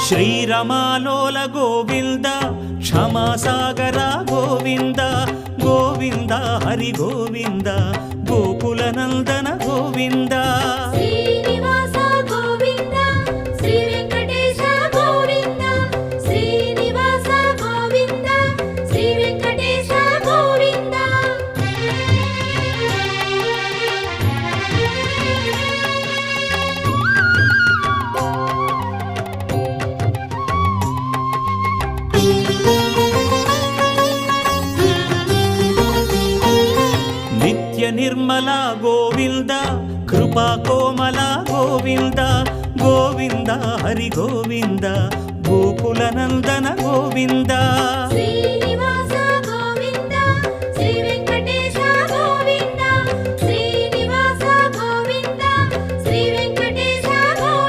శ్రీరమాలోల గోవింద క్షమాసాగర గోవింద గోవింద హరి గోవింద గోకుల నందన గోవింద శ్రీనివాస గోవింద శ్రీ వెంకటేశ గోవింద శ్రీనివాస గోవింద శ్రీ వెంకటేశ గోవింద నిత్య నిర్మల గోవింద కృపా కోమల గోవింద గోవింద హరి గోవింద గోకుల నందన గోవింద శ్రీనివాస